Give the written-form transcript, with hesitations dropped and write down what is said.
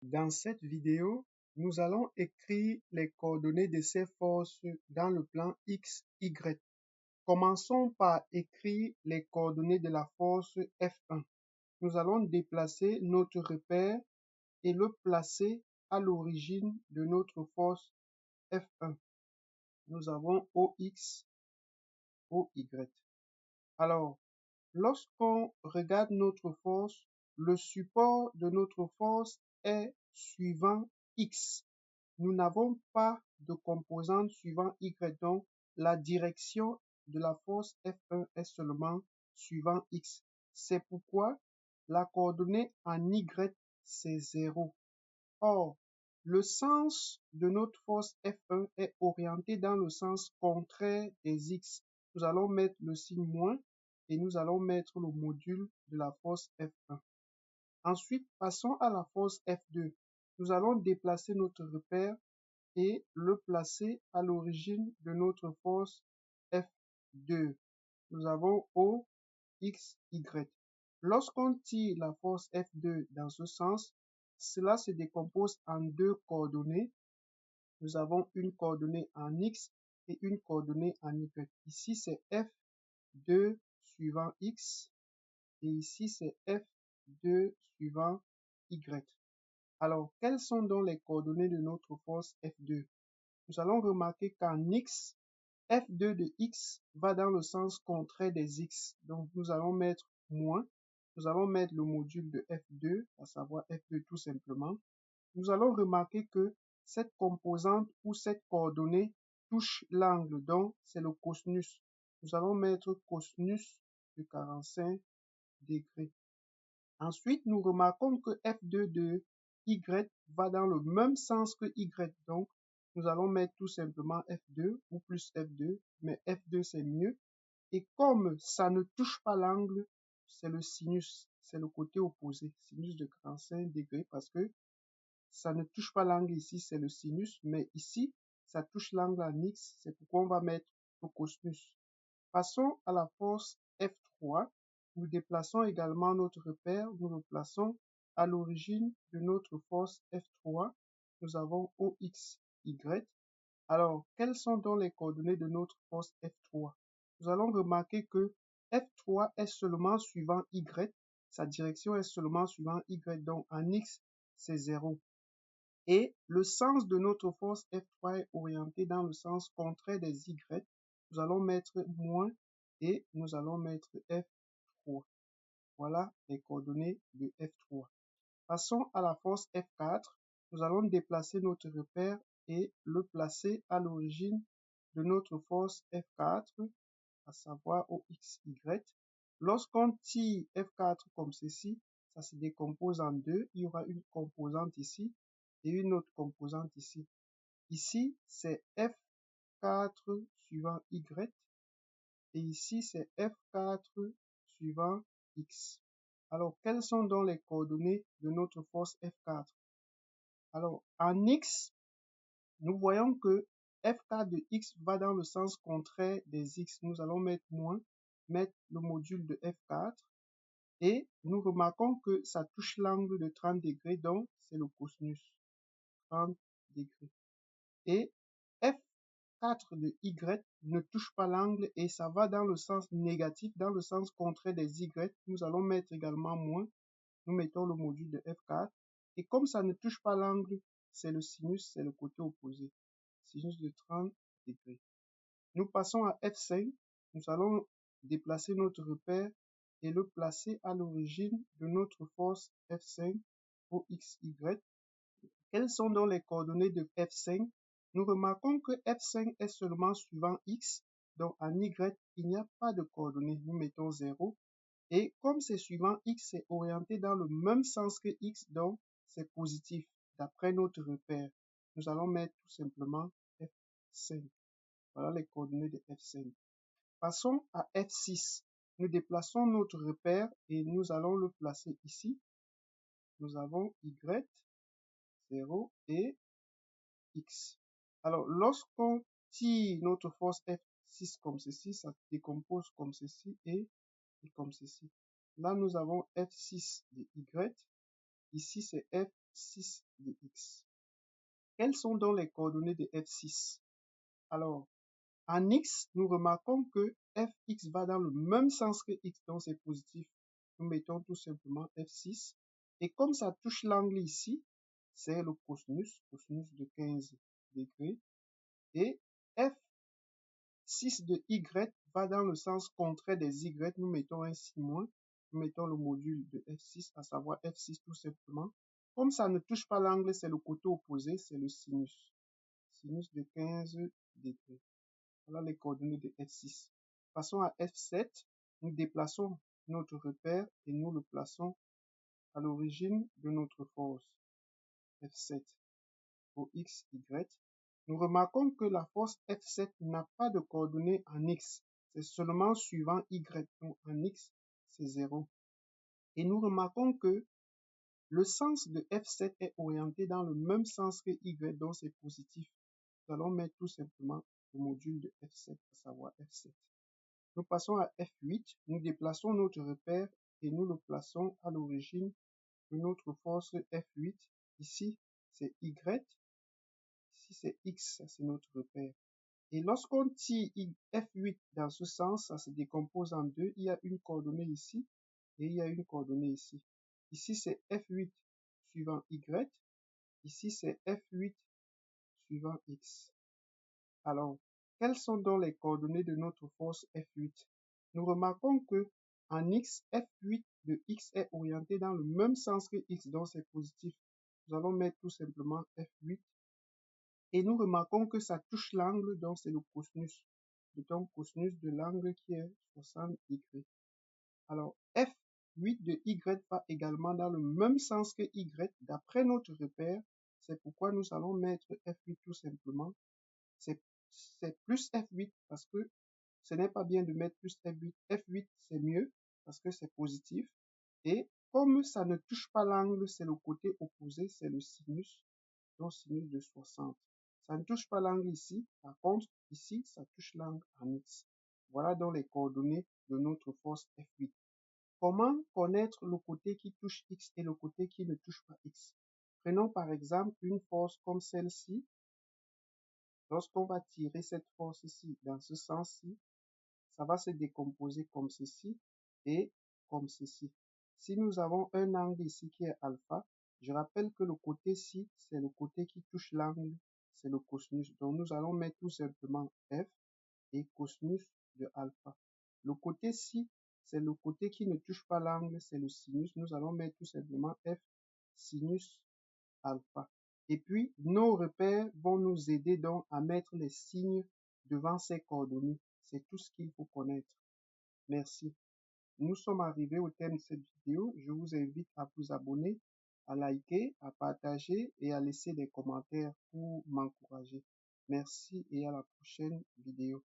Dans cette vidéo, nous allons écrire les coordonnées de ces forces dans le plan X, Y. Commençons par écrire les coordonnées de la force F1. Nous allons déplacer notre repère et le placer à l'origine de notre force F1. Nous avons OX, OY. Alors, lorsqu'on regarde notre force, le support de notre force est suivant X. Nous n'avons pas de composante suivant Y, donc la direction de la force F1 est seulement suivant X. C'est pourquoi la coordonnée en Y, c'est 0. Or, le sens de notre force F1 est orienté dans le sens contraire des X. Nous allons mettre le signe moins et nous allons mettre le module de la force F1. Ensuite, passons à la force F2. Nous allons déplacer notre repère et le placer à l'origine de notre force F2. Nous avons O, X, Y. Lorsqu'on tire la force F2 dans ce sens, cela se décompose en deux coordonnées. Nous avons une coordonnée en X et une coordonnée en Y. Ici, c'est F2 suivant X et ici, c'est F2 suivant Y. Alors, quelles sont donc les coordonnées de notre force F2? Nous allons remarquer qu'en X, F2 de X va dans le sens contraire des X. Donc, nous allons mettre moins. Nous allons mettre le module de F2, à savoir F2 tout simplement. Nous allons remarquer que cette composante ou cette coordonnée touche l'angle, donc c'est le cosinus. Nous allons mettre cosinus de 45 degrés. Ensuite, nous remarquons que F2 de Y va dans le même sens que Y. Donc, nous allons mettre tout simplement F2 ou plus F2, mais F2 c'est mieux. Et comme ça ne touche pas l'angle, c'est le sinus, c'est le côté opposé, sinus de 45 degrés, parce que ça ne touche pas l'angle ici, c'est le sinus, mais ici, ça touche l'angle en X, c'est pourquoi on va mettre le cosinus. Passons à la force F3. Nous déplaçons également notre repère, nous le plaçons à l'origine de notre force F3. Nous avons OXY. Alors, quelles sont donc les coordonnées de notre force F3? Nous allons remarquer que F3 est seulement suivant Y, sa direction est seulement suivant Y, donc en X, c'est 0. Et le sens de notre force F3 est orienté dans le sens contraire des Y. Nous allons mettre moins et nous allons mettre F3. Voilà les coordonnées de F3. Passons à la force F4. Nous allons déplacer notre repère et le placer à l'origine de notre force F4, à savoir OXY. Lorsqu'on tire F4 comme ceci, ça se décompose en deux. Il y aura une composante ici et une autre composante ici. Ici, c'est F4 suivant Y et ici, c'est F4 suivant X. Alors, quelles sont donc les coordonnées de notre force F4? Alors, en X, nous voyons que F4 de X va dans le sens contraire des X. Nous allons mettre moins, mettre le module de F4 et nous remarquons que ça touche l'angle de 30 degrés, donc c'est le cosinus, 30 degrés. Et F4 de Y ne touche pas l'angle et ça va dans le sens négatif, dans le sens contraire des Y. Nous allons mettre également moins. Nous mettons le module de F4. Et comme ça ne touche pas l'angle, c'est le sinus, c'est le côté opposé. Sinus de 30 degrés. Nous passons à F5. Nous allons déplacer notre repère et le placer à l'origine de notre force F5 pour XY. Quelles sont donc les coordonnées de F5? Nous remarquons que F5 est seulement suivant X, donc en Y, il n'y a pas de coordonnées. Nous mettons 0. Et comme c'est suivant X, c'est orienté dans le même sens que X, donc c'est positif d'après notre repère. Nous allons mettre tout simplement F5. Voilà les coordonnées de F5. Passons à F6. Nous déplaçons notre repère et nous allons le placer ici. Nous avons Y, 0 et X. Alors, lorsqu'on tire notre force F6 comme ceci, ça se décompose comme ceci et comme ceci. Là, nous avons F6 de Y. Ici, c'est F6 de x. Quelles sont donc les coordonnées de f6? Alors, en x, nous remarquons que fx va dans le même sens que x, donc c'est positif. Nous mettons tout simplement f6. Et comme ça touche l'angle ici, c'est le cosinus de 15 degrés. Et f6 de y va dans le sens contraire des y. Nous mettons un signe moins. Nous mettons le module de f6, à savoir f6 tout simplement. Comme ça ne touche pas l'angle, c'est le côté opposé, c'est le sinus. Sinus de 15 degrés. Voilà les coordonnées de f6. Passons à f7. Nous déplaçons notre repère et nous le plaçons à l'origine de notre force. f7 pour x, y. Nous remarquons que la force f7 n'a pas de coordonnées en x. C'est seulement suivant y. Donc en x, c'est 0. Et nous remarquons que le sens de f7 est orienté dans le même sens que y, donc c'est positif. Nous allons mettre tout simplement le module de f7, à savoir f7. Nous passons à f8. Nous déplaçons notre repère et nous le plaçons à l'origine de notre force f8. Ici, c'est y. Ici, c'est x, c'est notre repère. Et lorsqu'on tire f8 dans ce sens, ça se décompose en deux. Il y a une coordonnée ici et il y a une coordonnée ici. Ici, c'est f8 suivant y. Ici, c'est f8 suivant x. Alors, quelles sont donc les coordonnées de notre force F8? Nous remarquons que en x, F8 de x est orienté dans le même sens que x, donc c'est positif. Nous allons mettre tout simplement F8. Et nous remarquons que ça touche l'angle, donc c'est le cosinus. Donc cosinus de l'angle qui est 60 degrés. Alors, F8 de y va également dans le même sens que y, d'après notre repère. C'est pourquoi nous allons mettre F8 tout simplement. C'est plus F8 parce que ce n'est pas bien de mettre plus F8. F8, c'est mieux parce que c'est positif. Et comme ça ne touche pas l'angle, c'est le côté opposé, c'est le sinus, donc sinus de 60. Ça ne touche pas l'angle ici. Par contre, ici, ça touche l'angle en X. Voilà donc les coordonnées de notre force F8. Comment connaître le côté qui touche X et le côté qui ne touche pas X? Prenons par exemple une force comme celle-ci. Lorsqu'on va tirer cette force ici dans ce sens-ci, ça va se décomposer comme ceci et comme ceci. Si nous avons un angle ici qui est alpha, je rappelle que le côté-ci, c'est le côté qui touche l'angle, c'est le cosinus. Donc nous allons mettre tout simplement F et cosinus de alpha. Le côté-ci, c'est le côté qui ne touche pas l'angle, c'est le sinus. Nous allons mettre tout simplement F sinus alpha. Et puis, nos repères vont nous aider donc à mettre les signes devant ces coordonnées. C'est tout ce qu'il faut connaître. Merci. Nous sommes arrivés au terme de cette vidéo. Je vous invite à vous abonner, à liker, à partager et à laisser des commentaires pour m'encourager. Merci et à la prochaine vidéo.